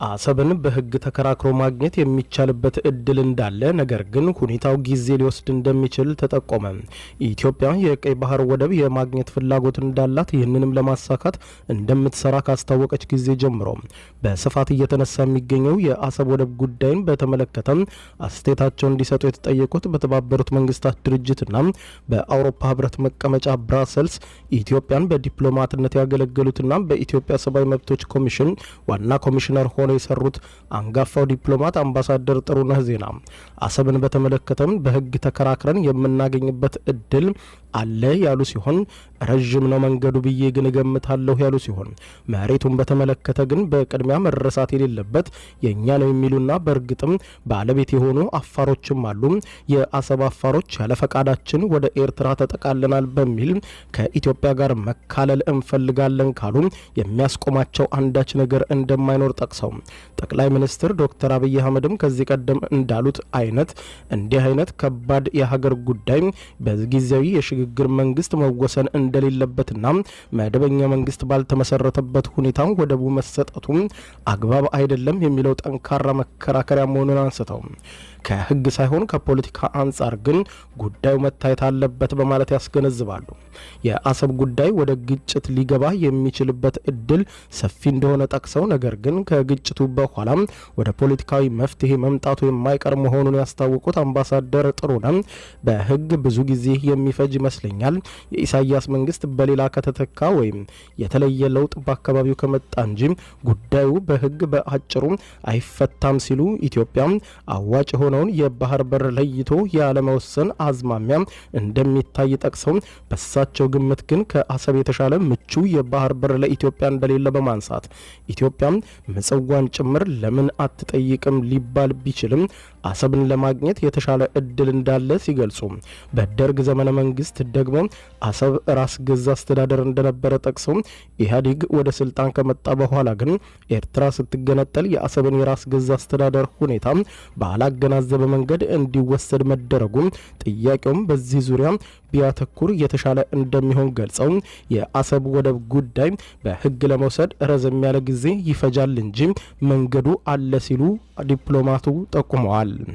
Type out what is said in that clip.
አሰብን በህግ ተከራክሮ ማግኘት የሚቻልበት እድል እንዳለ ነገር ግን ሁኔታው ጊዜ ሊወስድ እንደሚችል ተጠቆመ። ኢትዮጵያ የቀይ ባህር ወደብ የማግኘት ፍላጎት እንዳላት ይህንንም ለማሳካት እንደምትሰራ ካስታወቀች ጊዜ ጀምሮ በስፋት እየተነሳ የሚገኘው የአሰብ ወደብ ጉዳይን በተመለከተ አስተያየታቸውን እንዲሰጡ የተጠየቁት በተባበሩት መንግስታት ድርጅትና በአውሮፓ ህብረት መቀመጫ ብራሰልስ ኢትዮጵያን በዲፕሎማትነት ያገለገሉትና በኢትዮጵያ ሰብአዊ መብቶች ኮሚሽን ዋና ኮሚሽነር ሆነው የሰሩት አንጋፋው ዲፕሎማት አምባሳደር ጥሩነህ ዜና አሰብን በተመለከተም በህግ ተከራክረን የምናገኝበት እድል አለ ያሉ ሲሆን ረጅም ነው መንገዱ ብዬ ግን እገምታለሁ ያሉ ሲሆን መሬቱን በተመለከተ ግን በቅድሚያ መረሳት የሌለበት የኛ ነው የሚሉና በእርግጥም ባለቤት የሆኑ አፋሮችም አሉ። የአሰብ አፋሮች ያለ ፈቃዳችን ወደ ኤርትራ ተጠቃለናል በሚል ከኢትዮጵያ ጋር መካለል እንፈልጋለን ካሉ የሚያስቆማቸው አንዳች ነገር እንደማይኖር ጠቅሰው ጠቅላይ ሚኒስትር ዶክተር አብይ አህመድም ከዚህ ቀደም እንዳሉት እንዲህ አይነት ከባድ የሀገር ጉዳይ በጊዜያዊ የሽግግር መንግስት መወሰን እንደሌለበትና መደበኛ መንግስት ባልተመሰረተበት ሁኔታ ወደቡ መሰጠቱ አግባብ አይደለም የሚለው ጠንካራ መከራከሪያ መሆኑን አንስተው ከህግ ሳይሆን ከፖለቲካ አንጻር ግን ጉዳዩ መታየት አለበት በማለት ያስገነዝባሉ። የአሰብ ጉዳይ ወደ ግጭት ሊገባ የሚችልበት እድል ሰፊ እንደሆነ ጠቅሰው ነገር ግን ከግጭቱ በኋላ ወደ ፖለቲካዊ መፍትሄ መምጣቱ የማይቀር መሆኑን ያስታወቁት አምባሳደር ጥሩነህ በህግ ብዙ ጊዜ የሚፈጅ ይመስለኛል። የኢሳያስ መንግስት በሌላ ከተተካ ወይም የተለየ ለውጥ በአካባቢው ከመጣ እንጂ ጉዳዩ በህግ በአጭሩ አይፈታም ሲሉ ኢትዮጵያ አዋጭ የሆነውን የባህር በር ለይቶ ያለመወሰን አዝማሚያ እንደሚታይ ጠቅሰው በሳቸው ግምት ግን ከአሰብ የተሻለ ምቹ የባህር በር ለኢትዮጵያ እንደሌለ በማንሳት ኢትዮጵያ ምጽዋን ጭምር ለምን አትጠይቅም ሊባል ቢችልም አሰብን ለማግኘት የተሻለ እድል እንዳለ ሲገልጹ በደርግ ዘመነ መንግስት ደግሞ አሰብ ራስ ገዝ አስተዳደር እንደነበረ ጠቅሰው ኢህአዴግ ወደ ስልጣን ከመጣ በኋላ ግን ኤርትራ ስትገነጠል የአሰብን የራስ ገዝ አስተዳደር ሁኔታ ባላገናዘበ መንገድ እንዲወሰድ መደረጉ ጥያቄውም በዚህ ዙሪያ ቢያተኩር የተሻለ እንደሚሆን ገልጸው የአሰብ ወደብ ጉዳይ በህግ ለመውሰድ ረዘም ያለ ጊዜ ይፈጃል እንጂ መንገዱ አለ ሲሉ ዲፕሎማቱ ጠቁመዋል።